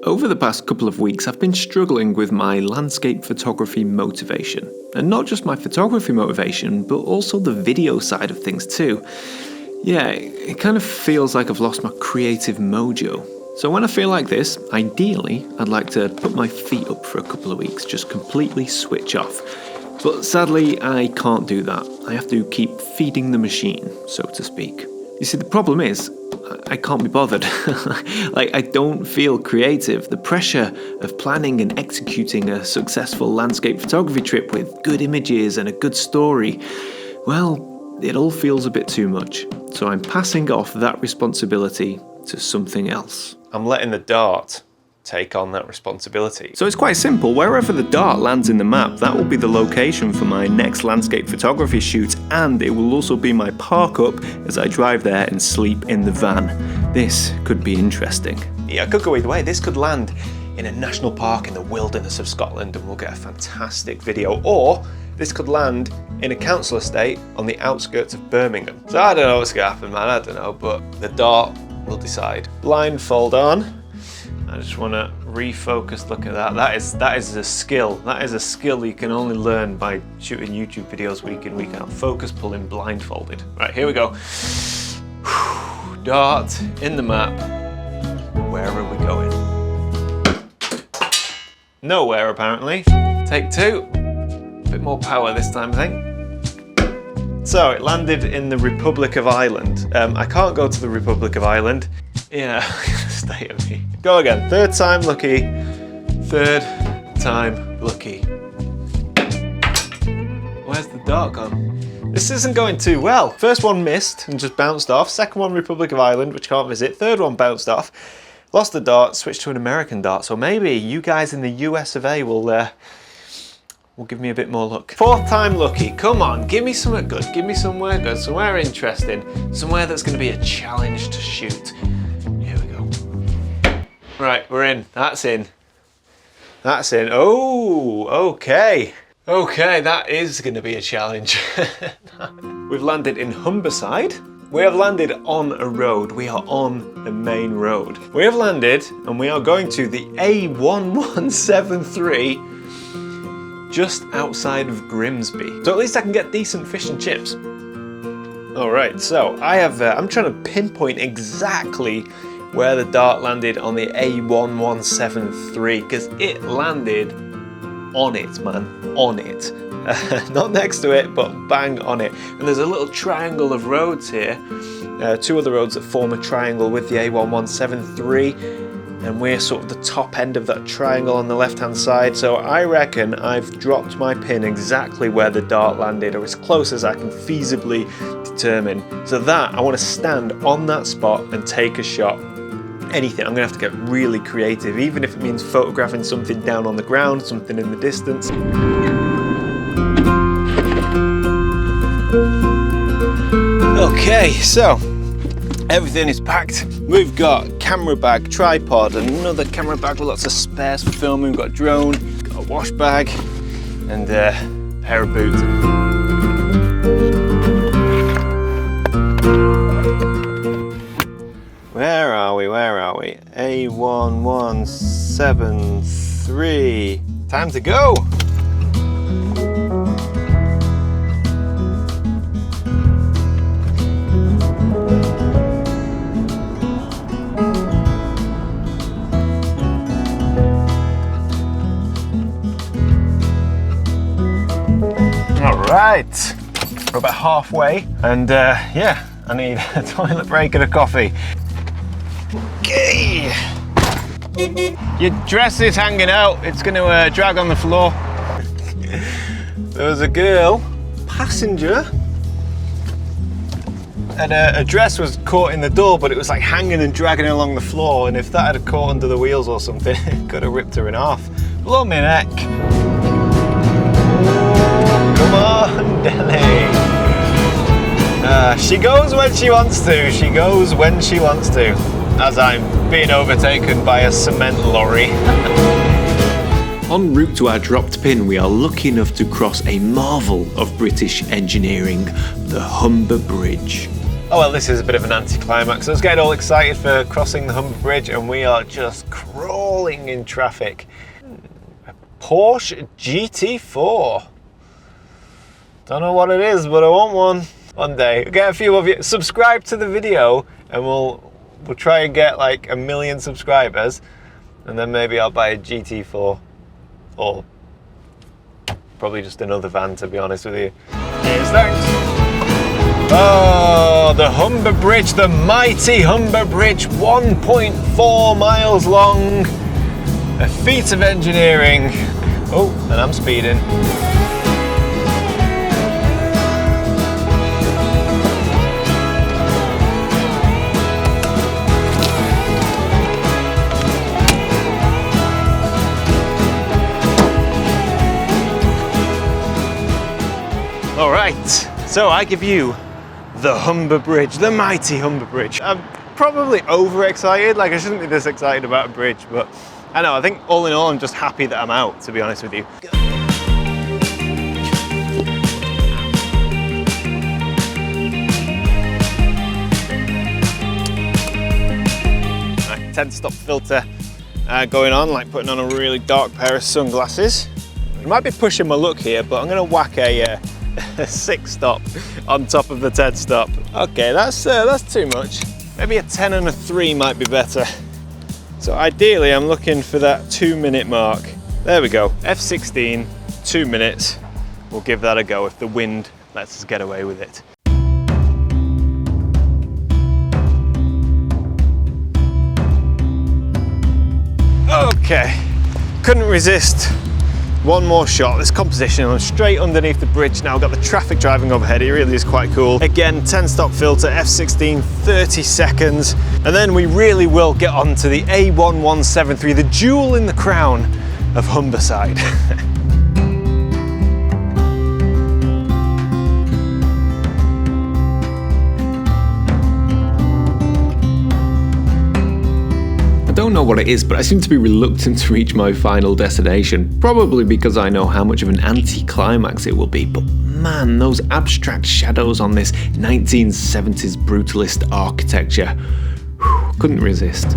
Over the past couple of weeks, I've been struggling with my landscape photography motivation. And not just my photography motivation, but also the video side of things too. Yeah, it kind of feels like I've lost my creative mojo. So when I feel like this, ideally, I'd like to put my feet up for a couple of weeks, just completely switch off. But sadly, I can't do that. I have to keep feeding the machine, so to speak. You see, the problem is, I can't be bothered. I don't feel creative. The pressure of planning and executing a successful landscape photography trip with good images and a good story, well, it all feels a bit too much. So I'm passing off that responsibility to something else. I'm letting the dart take on that responsibility. So it's quite simple. Wherever the dart lands in the map, that will be the location for my next landscape photography shoot, and it will also be my park up as I drive there and sleep in the van. This could be interesting. Yeah, it could go either way. This could land in a national park in the wilderness of Scotland and we'll get a fantastic video, or this could land in a council estate on the outskirts of Birmingham. So I don't know what's gonna happen, man, I don't know, but the dart will decide. Blindfold on. I just want to refocus. Look at that. That is a skill. That is a skill you can only learn by shooting YouTube videos week in, week out. Focus pulling blindfolded. Right, here we go. Dart in the map. Where are we going? Nowhere, apparently. Take two. A bit more power this time, I think. So it landed in the Republic of Ireland. I can't go to the Republic of Ireland. Yeah, stay at me. Go again. Third time lucky. Third time lucky. Where's the dart gone? This isn't going too well. First one missed and just bounced off. Second one, Republic of Ireland, which can't visit. Third one bounced off. Lost the dart, switched to an American dart. So maybe you guys in the US of A will give me a bit more luck. Fourth time lucky. Come on, give me something good. Give me somewhere good, somewhere interesting, somewhere that's going to be a challenge to shoot. Here we go. Right, we're in. That's in. That's in. Oh, okay. Okay, that is going to be a challenge. We've landed in Humberside. We have landed on a road. We are on a main road. We have landed and we are going to the 𝘧𝘧𝘪𝘭𝘪𝘢 just outside of Grimsby. So at least I can get decent fish and chips. All right, so I'm trying to pinpoint exactly where the dart landed on the 𝘧𝘧𝘪𝘭𝘪𝘢 because it landed on it, man, on it. Not next to it, but bang on it. And there's a little triangle of roads here, two other roads that form a triangle with the 𝘧𝘧𝘧𝘪𝘭𝘪𝘢, and we're sort of the top end of that triangle on the left-hand side. So I reckon I've dropped my pin exactly where the dart landed, or as close as I can feasibly determine. So that, I want to stand on that spot and take a shot. Anything. I'm gonna have to get really creative, even if it means photographing something down on the ground, something in the distance. Okay, so everything is packed. We've got camera bag, tripod, another camera bag with lots of spares for filming. We've got a drone, got a wash bag, and a pair of boots. Where are we? Where are we? 𝘧𝘧𝘧𝘪𝘭𝘪𝘢. Time to go! All right, we're about halfway, and yeah, I need a toilet break and a coffee. Okay. Your dress is hanging out. It's going to drag on the floor. There was a girl, passenger, and her dress was caught in the door, but it was like hanging and dragging along the floor. And if that had caught under the wheels or something, it could have ripped her in half. Blow me neck. Oh, come on, Delhi. She goes when she wants to. She goes when she wants to. As I'm being overtaken by a cement lorry. En route to our dropped pin, we are lucky enough to cross a marvel of British engineering, the Hume Bridge. Oh well, this is a bit of an anticlimax. I was getting all excited for crossing the Humber Bridge and we are just crawling in traffic. A Porsche GT4. Don't know what it is, but I want one. One day. Get a few of you. Subscribe to the video and we'll try and get like 1 million subscribers. And then maybe I'll buy a GT4. Or probably just another van, to be honest with you. Cheers, thanks. Oh, the Humber Bridge, the mighty Humber Bridge, 1.4 miles long. A feat of engineering. Oh, and I'm speeding. All right, so I give you the Humber Bridge, the mighty Humber Bridge. I'm probably overexcited, like I shouldn't be this excited about a bridge, but I know, I think all in all, I'm just happy that I'm out, to be honest with you. Right, 10-stop filter going on, like putting on a really dark pair of sunglasses. I might be pushing my luck here, but I'm gonna whack a 6-stop on top of the 10-stop. Okay, that's too much. Maybe a 10 and a 3 might be better. So ideally, I'm looking for that 2-minute mark. There we go. F16, 2 minutes. We'll give that a go if the wind lets us get away with it. Okay, couldn't resist. One more shot, this composition, I'm straight underneath the bridge now, got the traffic driving overhead, it really is quite cool. Again, 10-stop filter, F16, 30 seconds, and then we really will get on to the 𝘧𝘧𝘪𝘭𝘪𝘢𝘵, the jewel in the crown of Humberside. I don't know what it is, but I seem to be reluctant to reach my final destination, probably because I know how much of an anti-climax it will be, but man, those abstract shadows on this 1970s brutalist architecture, couldn't resist.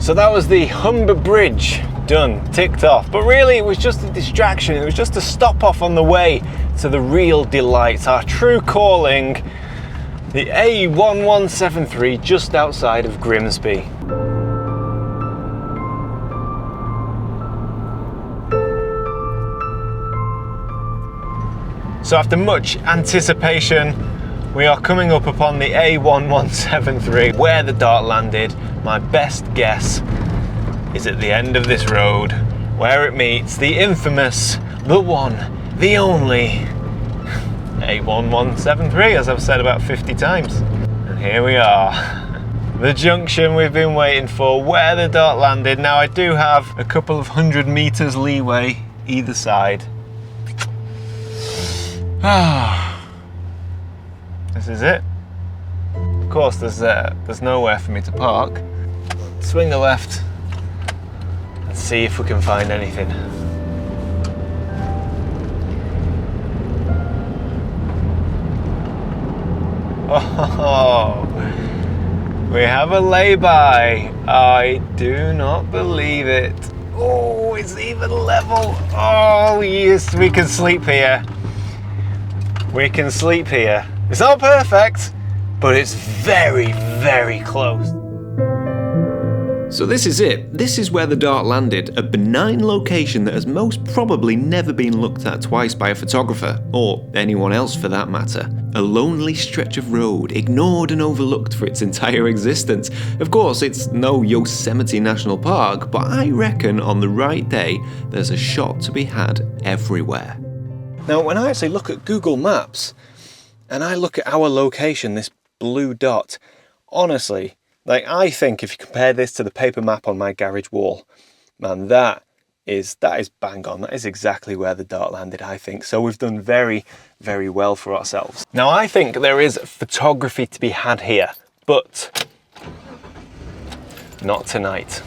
So that was the Humber Bridge. Done, ticked off. But really it was just a distraction, it was just a stop off on the way to the real delight, our true calling, the 𝘧𝘧𝘪𝘭𝘪𝘢𝘵 just outside of Grimsby. So after much anticipation, we are coming up upon the 𝘧𝘧𝘪𝘭𝘪𝘢𝘵, where the dart landed. My best guess is at the end of this road, where it meets the infamous, the one, the only 𝘧𝘧𝘪𝘭𝘪𝘢𝘵, as I've said about 50 times. And here we are, the junction we've been waiting for, where the dart landed. Now I do have a couple of 100 meters leeway either side. This is it. Of course, there's nowhere for me to park. Swing a left. See if we can find anything. Oh, we have a lay-by. I do not believe it. Oh, it's even level. Oh yes, we can sleep here. We can sleep here. It's not perfect, but it's very, very close. So this is it. This is where the dart landed, a benign location that has most probably never been looked at twice by a photographer, or anyone else for that matter. A lonely stretch of road, ignored and overlooked for its entire existence. Of course, it's no Yosemite National Park, but I reckon on the right day, there's a shot to be had everywhere. Now, when I actually look at Google Maps, and I look at our location, this blue dot, honestly, like, I think if you compare this to the paper map on my garage wall, man, that is bang on. That is exactly where the dart landed, I think. So we've done very, very well for ourselves. Now, I think there is photography to be had here, but not tonight.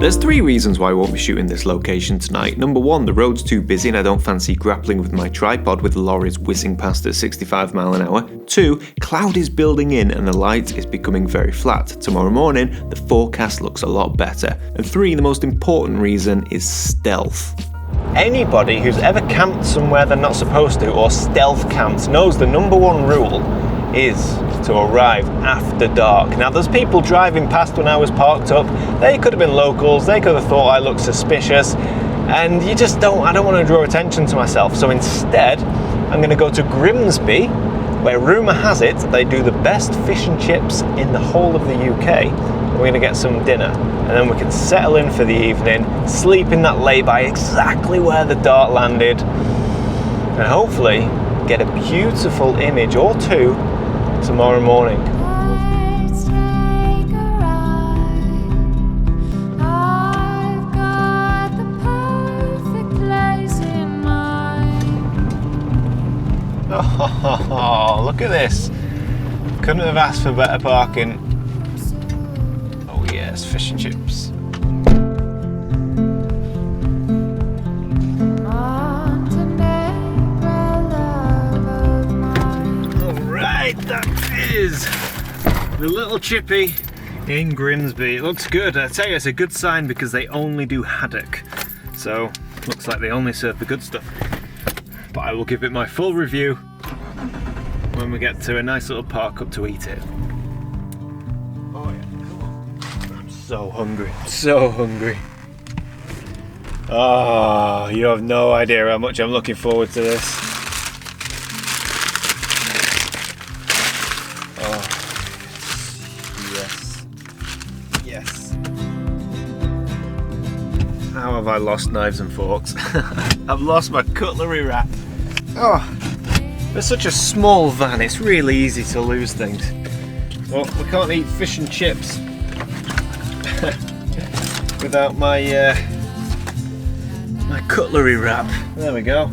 There's 3 reasons why I won't be shooting this location tonight. Number 1, the road's too busy and I don't fancy grappling with my tripod with the lorries whizzing past at 65 miles an hour. 2, cloud is building in and the light is becoming very flat. Tomorrow morning, the forecast looks a lot better. And 3, the most important reason is stealth. Anybody who's ever camped somewhere they're not supposed to, or stealth camped, knows the number 1 rule is to arrive after dark. Now there's people driving past when I was parked up. They could have been locals, they could have thought I looked suspicious, and I don't want to draw attention to myself. So instead, I'm going to go to Grimsby, where rumour has it they do the best fish and chips in the whole of the UK. We're going to get some dinner, and then we can settle in for the evening, sleep in that lay-by exactly where the dart landed, and hopefully get a beautiful image or 2 tomorrow morning. Let's take a ride. I've got the perfect place in mind. Oh, look at this. Couldn't have asked for better parking. Oh yes, fish and chips. Alright, that is the little chippy in Grimsby. It looks good. I tell you, it's a good sign because they only do haddock. So, looks like they only serve the good stuff. But I will give it my full review when we get to a nice little park up to eat it. Oh yeah, come on. I'm so hungry, so hungry. Oh, you have no idea how much I'm looking forward to this. Oh, yes, yes. How have I lost knives and forks? I've lost my cutlery wrap. Oh, it's such a small van, it's really easy to lose things. Well, we can't eat fish and chips without my my cutlery wrap. There we go.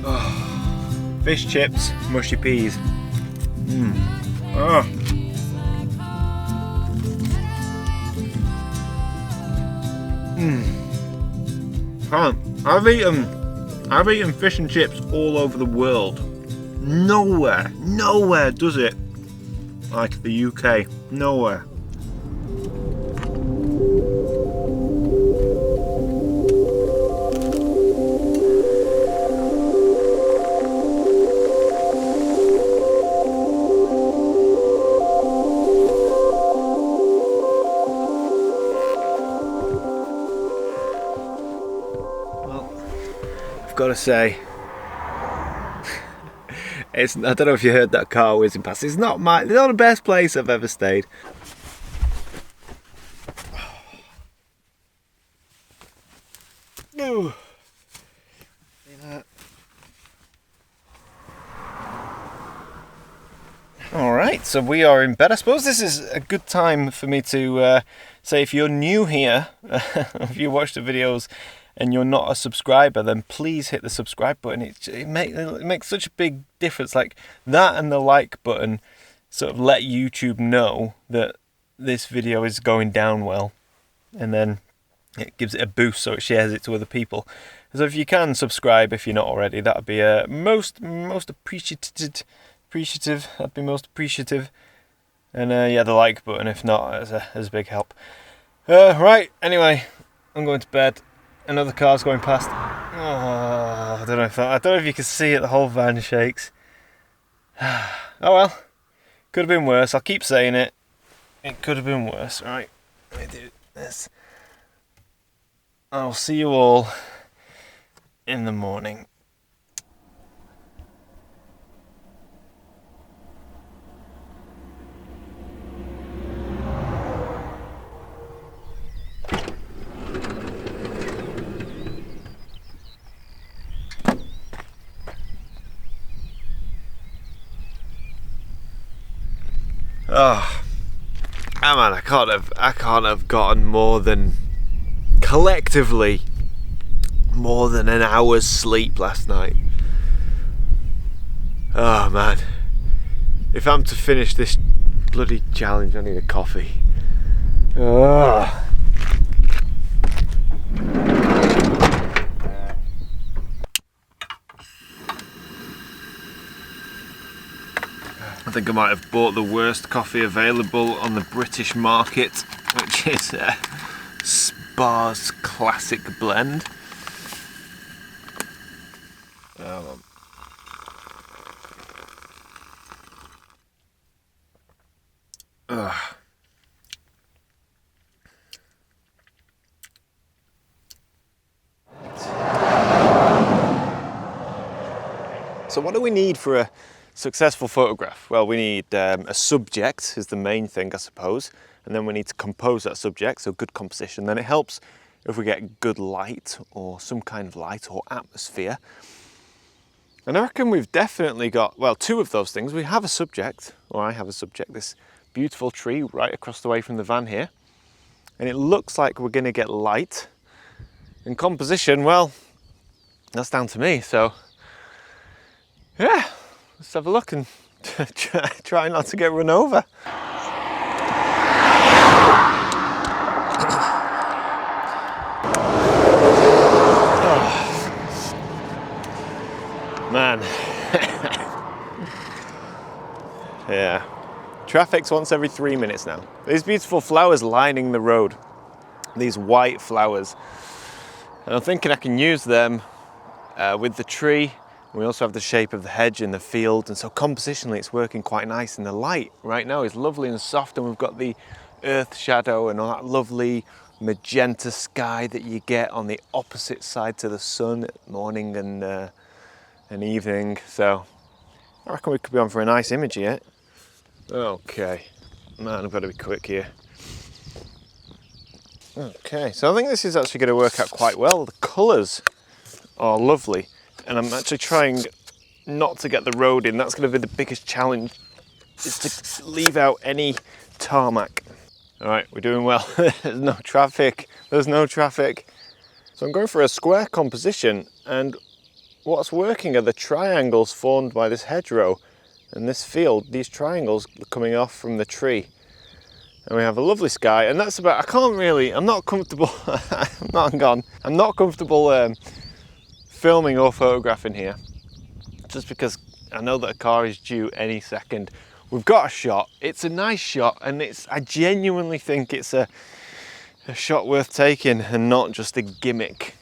Oh, fish chips, mushy peas. Oh. I've eaten fish and chips all over the world. Nowhere does it like the UK. Nowhere. Got to say, I don't know if you heard that car whizzing past. It's not the best place I've ever stayed. No. See that? All right, so we are in bed. I suppose this is a good time for me to say, if you're new here, if you watch the videos and you're not a subscriber, then please hit the subscribe button. It makes such a big difference. Like that and the like button sort of let YouTube know that this video is going down well, and then it gives it a boost so it shares it to other people. So if you can subscribe if you're not already, that would be most appreciative. I'd be most appreciative. And yeah, the like button if not, as a big help. Right, anyway, I'm going to bed. Another car's going past. Oh, I don't know if you can see it. The whole van shakes. Oh well, could have been worse. I'll keep saying it. It could have been worse. Right, let me do this. I'll see you all in the morning. Oh, man, I can't have gotten more than, collectively, more than an hour's sleep last night. Oh man, if I'm to finish this bloody challenge, I need a coffee. Oh. I think I might have bought the worst coffee available on the British market, which is 𝘧𝘧𝘧𝘪𝘭𝘪𝘢𝘵 classic blend. So what do we need for a successful photograph? Well, we need a subject is the main thing, I suppose, and then we need to compose that subject, so good composition. Then it helps if we get good light or some kind of light or atmosphere. And I reckon we've definitely got, well, two of those things. We have a subject, or I have a subject, this beautiful tree right across the way from the van here. And it looks like we're going to get light. And composition, well, that's down to me, so yeah, let's have a look and try not to get run over. Oh. Man. Yeah. Traffic's once every 3 minutes now. These beautiful flowers lining the road. These white flowers. And I'm thinking I can use them with the tree. We also have the shape of the hedge in the field, and so compositionally it's working quite nice. And the light right now is lovely and soft, and we've got the earth shadow and all that lovely magenta sky that you get on the opposite side to the sun at morning and evening. So I reckon we could be on for a nice image here. Okay, man, I've got to be quick here. Okay, so I think this is actually going to work out quite well. The colours are lovely. And I'm actually trying not to get the road in. That's going to be the biggest challenge, is to leave out any tarmac. All right, we're doing well. There's no traffic. There's no traffic. So I'm going for a square composition, and what's working are the triangles formed by this hedgerow and this field. These triangles are coming off from the tree. And we have a lovely sky, and that's about, I'm not comfortable, I'm not comfortable filming or photographing here, just because I know that a car is due any second. We've got a shot, it's a nice shot, and I genuinely think it's a shot worth taking and not just a gimmick,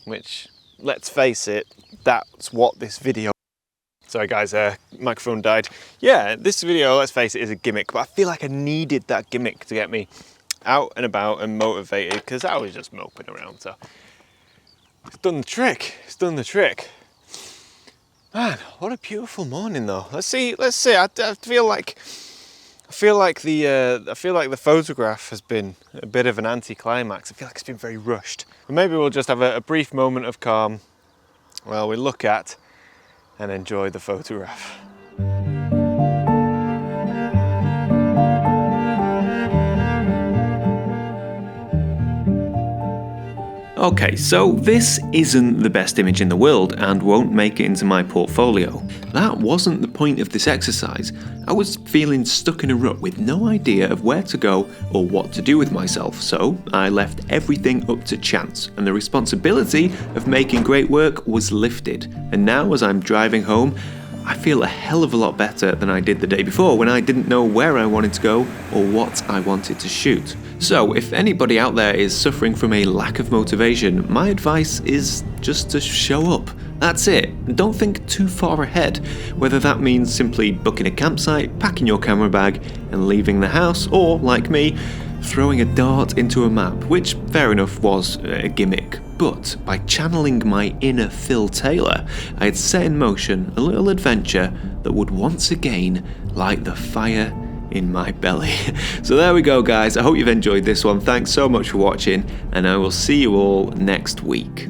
which, let's face it, that's what this video. Sorry guys, microphone died. Yeah, this video, let's face it, is a gimmick, but I feel like I needed that gimmick to get me out and about and motivated, because I was just moping around, so it's done the trick. It's done the trick. Man, what a beautiful morning though. Let's see. I feel like the photograph has been a bit of an anticlimax. I feel like it's been very rushed. But maybe we'll just have a brief moment of calm while we look at and enjoy the photograph. Okay, so this isn't the best image in the world and won't make it into my portfolio. That wasn't the point of this exercise. I was feeling stuck in a rut with no idea of where to go or what to do with myself, so I left everything up to chance, and the responsibility of making great work was lifted. And now as I'm driving home, I feel a hell of a lot better than I did the day before when I didn't know where I wanted to go or what I wanted to shoot. So if anybody out there is suffering from a lack of motivation, my advice is just to show up. That's it. Don't think too far ahead, whether that means simply booking a campsite, packing your camera bag and leaving the house, or, like me, throwing a dart into a map, which, fair enough, was a gimmick. But by channeling my inner Phil Taylor, I had set in motion a little adventure that would once again light the fire in my belly. So there we go guys, I hope you've enjoyed this one. Thanks so much for watching, and I will see you all next week.